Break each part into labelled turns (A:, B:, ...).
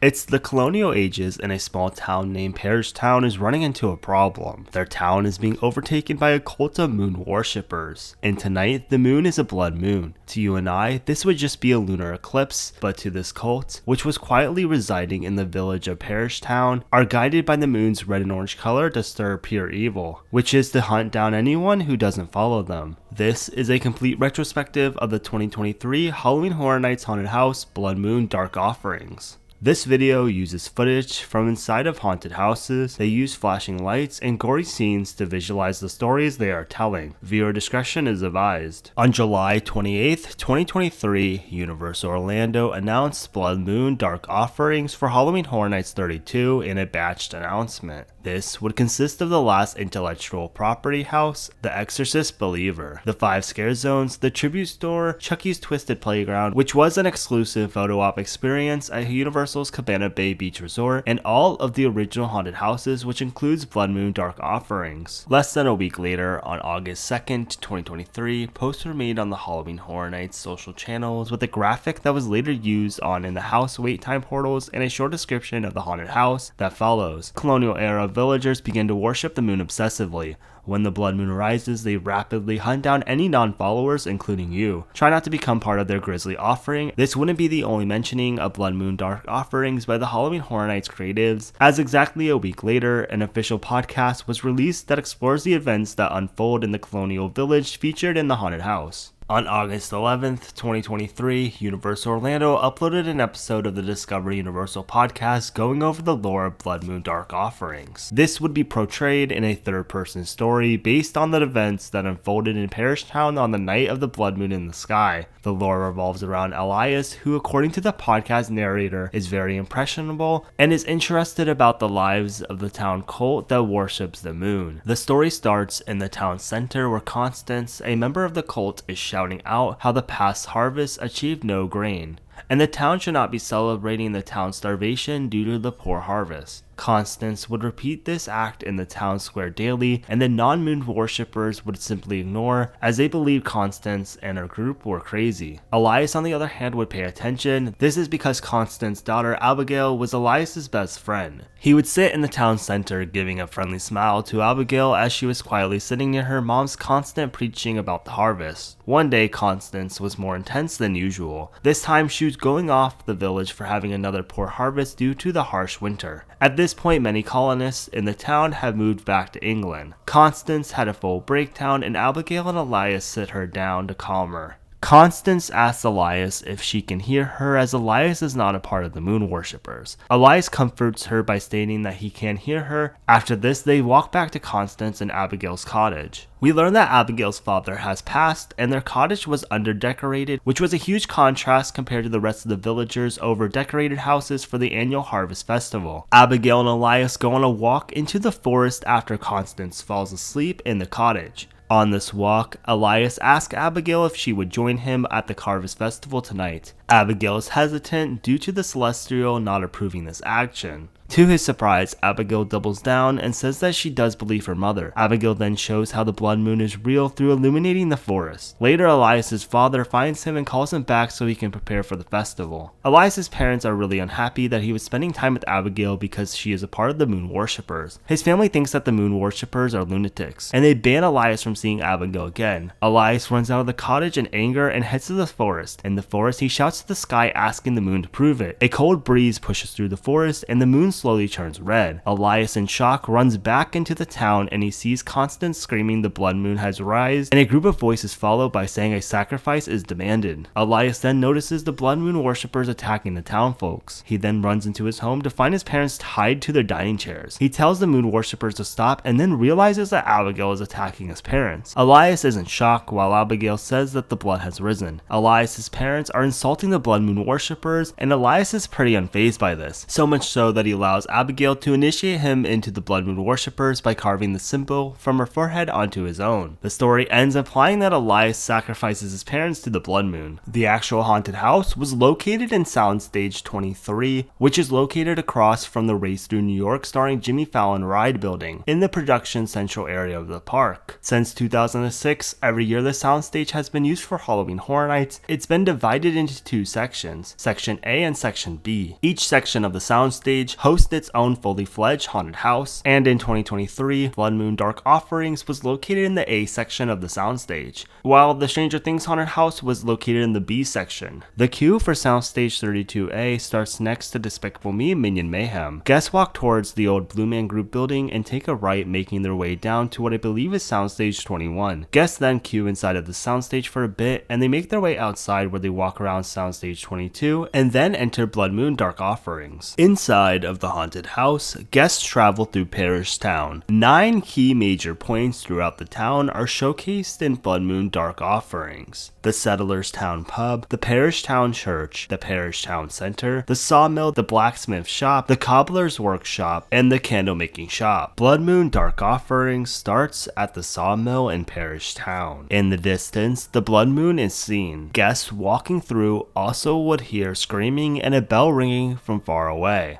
A: It's the colonial ages and a small town named Parrish town is running into a problem. Their town is being overtaken by a cult of moon worshippers. And tonight, the moon is a blood moon. To you and I, this would just be a lunar eclipse, but to this cult, which was quietly residing in the village of Parrish town, are guided by the moon's red and orange color to stir pure evil, which is to hunt down anyone who doesn't follow them. This is a complete retrospective of the 2023 Halloween Horror Nights Haunted House Blood Moon Dark Offerings. This video uses footage from inside of haunted houses. They use flashing lights and gory scenes to visualize the stories they are telling. Viewer discretion is advised. On July 28th, 2023, Universal Orlando announced Blood Moon Dark Offerings for Halloween Horror Nights 32 in a batched announcement. This would consist of the last intellectual property house, the Exorcist Believer, the 5 Scare Zones, the Tribute Store, Chucky's Twisted Playground, which was an exclusive photo op experience at Universal's Cabana Bay Beach Resort, and all of the original haunted houses, which includes Blood Moon Dark Offerings. Less than a week later, on August 2nd, 2023, posts were made on the Halloween Horror Nights social channels with a graphic that was later used on In the House wait time portals and a short description of the haunted house that follows. Colonial era villagers begin to worship the moon obsessively. When the blood moon rises, they rapidly hunt down any non-followers, including you. Try not to become part of their grisly offering. This wouldn't be the only mentioning of Blood Moon Dark Offerings by the Halloween Horror Nights creatives, as exactly a week later, an official podcast was released that explores the events that unfold in the colonial village featured in the haunted house. On August 11th, 2023, Universal Orlando uploaded an episode of the Discovery Universal podcast going over the lore of Blood Moon Dark Offerings. This would be portrayed in a third-person story based on the events that unfolded in Parrish Town on the night of the blood moon in the sky. The lore revolves around Elias, who, according to the podcast narrator, is very impressionable and is interested about the lives of the town cult that worships the moon. The story starts in the town center where Constance, a member of the cult, is shouting out how the past harvest achieved no grain, and the town should not be celebrating the town's starvation due to the poor harvest. Constance would repeat this act in the town square daily, and the non-moon worshippers would simply ignore, as they believed Constance and her group were crazy. Elias, on the other hand, would pay attention. This is because Constance's daughter Abigail was Elias's best friend. He would sit in the town center, giving a friendly smile to Abigail as she was quietly sitting near her mom's constant preaching about the harvest. One day, Constance was more intense than usual. This time, she was going off the village for having another poor harvest due to the harsh winter. At this point, many colonists in the town had moved back to England. Constance had a full breakdown, and Abigail and Elias sit her down to calm her. Constance asks Elias if she can hear her, as Elias is not a part of the moon worshippers. Elias comforts her by stating that he can hear her. After this, they walk back to Constance and Abigail's cottage. We learn that Abigail's father has passed, and their cottage was under-decorated, which was a huge contrast compared to the rest of the villagers' over-decorated houses for the annual harvest festival. Abigail and Elias go on a walk into the forest after Constance falls asleep in the cottage. On this walk, Elias asks Abigail if she would join him at the Harvest Festival tonight. Abigail is hesitant due to the Celestial not approving this action. To his surprise, Abigail doubles down and says that she does believe her mother. Abigail then shows how the blood moon is real through illuminating the forest. Later, Elias's father finds him and calls him back so he can prepare for the festival. Elias's parents are really unhappy that he was spending time with Abigail because she is a part of the moon worshippers. His family thinks that the moon worshippers are lunatics, and they ban Elias from seeing Abigail again. Elias runs out of the cottage in anger and heads to the forest. In the forest, he shouts to the sky asking the moon to prove it. A cold breeze pushes through the forest, and the moon slowly turns red. Elias, in shock, runs back into the town, and he sees Constance screaming the blood moon has risen, and a group of voices follow by saying a sacrifice is demanded. Elias then notices the blood moon worshippers attacking the town folks. He then runs into his home to find his parents tied to their dining chairs. He tells the moon worshippers to stop and then realizes that Abigail is attacking his parents. Elias is in shock while Abigail says that the blood has risen. Elias's parents are insulting the blood moon worshippers, and Elias is pretty unfazed by this, so much so that he allows allows Abigail to initiate him into the blood moon worshippers by carving the symbol from her forehead onto his own. The story ends implying that Elias sacrifices his parents to the blood moon. The actual haunted house was located in Soundstage 23, which is located across from the Race Through New York starring Jimmy Fallon ride building in the production central area of the park. Since 2006, every year the soundstage has been used for Halloween Horror Nights. It's been divided into two sections, Section A and Section B. Each section of the soundstage hosts its own fully fledged haunted house, and in 2023, Blood Moon Dark Offerings was located in the A section of the soundstage, while the Stranger Things haunted house was located in the B section. The queue for Soundstage 32A starts next to Despicable Me Minion Mayhem. Guests walk towards the old Blue Man Group building and take a right, making their way down to what I believe is Soundstage 21. Guests then queue inside of the soundstage for a bit, and they make their way outside where they walk around Soundstage 22 and then enter Blood Moon Dark Offerings. Inside of the haunted house, guests travel through Parrish Town. 9 key major points throughout the town are showcased in Blood Moon Dark Offerings: the Settlers Town Pub, the Parrish Town Church, the Parrish Town Center, the Sawmill, the Blacksmith Shop, the Cobbler's Workshop, and the Candle Making Shop. Blood Moon Dark Offerings starts at the Sawmill in Parrish Town. In the distance, the blood moon is seen. Guests walking through also would hear screaming and a bell ringing from far away.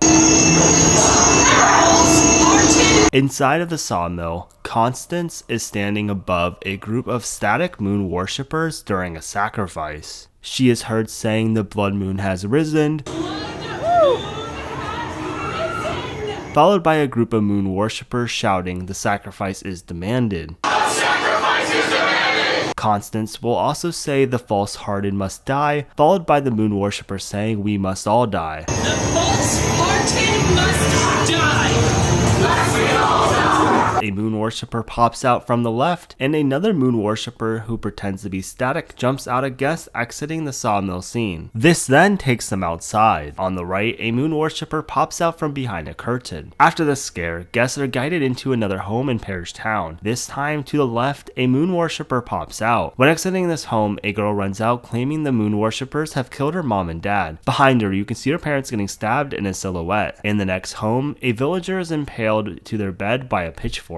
A: Inside of the Sawmill, Constance is standing above a group of static moon worshippers during a sacrifice. She is heard saying the blood moon has risen, followed by a group of moon worshippers shouting the sacrifice is demanded. Constance will also say the false-hearted must die, followed by the moon worshipper saying we must all die.
B: The false-hearted must die! Must we all die?
A: A moon worshipper pops out from the left, and another moon worshipper who pretends to be static jumps out at guests exiting the sawmill scene. This then takes them outside. On the right, a moon worshipper pops out from behind a curtain. After the scare, guests are guided into another home in Parrish Town. This time, to the left, a moon worshipper pops out. When exiting this home, a girl runs out claiming the moon worshippers have killed her mom and dad. Behind her, you can see her parents getting stabbed in a silhouette. In the next home, a villager is impaled to their bed by a pitchfork.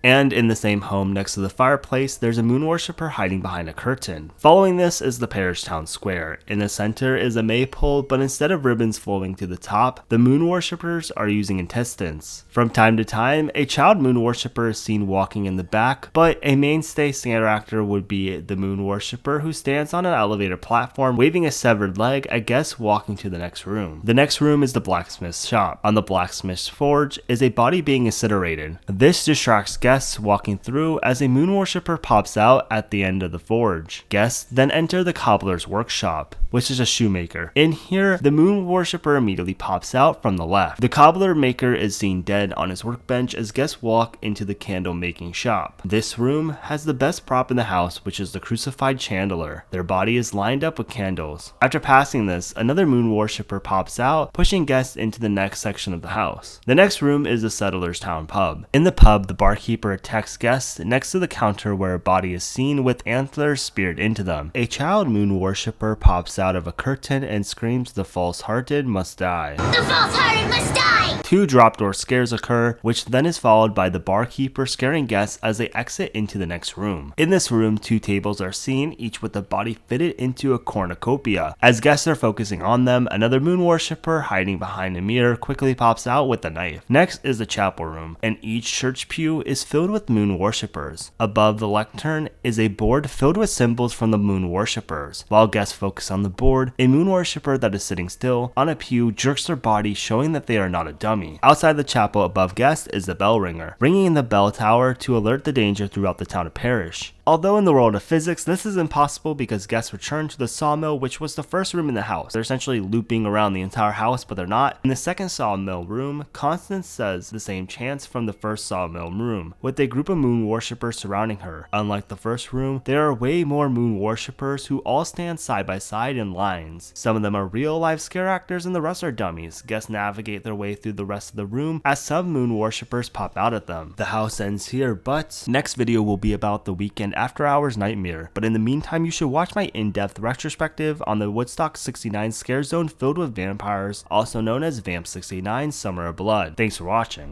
A: And in the same home next to the fireplace, there's a moon worshipper hiding behind a curtain. Following this is the Parrish Town Square. In the center is a maypole, but instead of ribbons flowing to the top, the moon worshippers are using intestines. From time to time, a child moon worshipper is seen walking in the back, but a mainstay scare actor would be the moon worshipper who stands on an elevator platform waving a severed leg at guests walking to the next room. The next room is the blacksmith's shop. On the blacksmith's forge is a body being incinerated. This distracts guests walking through as a moon worshipper pops out at the end of the forge. Guests then enter the cobbler's workshop, which is a shoemaker. In here, the moon worshipper immediately pops out from the left. The cobbler maker is seen dead on his workbench as guests walk into the candle making shop. This room has the best prop in the house, which is the crucified chandelier. Their body is lined up with candles. After passing this, another moon worshipper pops out, pushing guests into the next section of the house. The next room is the Settlers Town Pub. In the pub, the barkeeper attacks guests next to the counter where a body is seen with antlers speared into them. A child moon worshipper pops out of a curtain and screams the false-hearted must die.
B: The false-hearted must die!
A: 2 drop door scares occur, which then is followed by the barkeeper scaring guests as they exit into the next room. In this room, 2 tables are seen, each with a body fitted into a cornucopia. As guests are focusing on them, another moon worshipper hiding behind a mirror quickly pops out with a knife. Next is the chapel room, and each church pew is filled with moon worshippers. Above the lectern is a board filled with symbols from the moon worshippers. While guests focus on the board, a moon worshipper that is sitting still on a pew jerks their body, showing that they are not a dummy. Outside the chapel above guests is the bell ringer, ringing in the bell tower to alert the danger throughout the town of Parrish. Although in the world of physics, this is impossible because guests return to the sawmill, which was the first room in the house. They're essentially looping around the entire house, but they're not. In the second sawmill room, Constance says the same chants from the first sawmill room, with a group of moon worshippers surrounding her. Unlike the first room, there are way more moon worshippers who all stand side by side in lines. Some of them are real life scare actors and the rest are dummies. Guests navigate their way through the rest of the room as some moon worshippers pop out at them. The house ends here, but next video will be about the weekend an after-hours nightmare, but in the meantime you should watch my in-depth retrospective on the Woodstock 69 scare zone filled with vampires, also known as Vamp 69 Summer of Blood. Thanks for watching.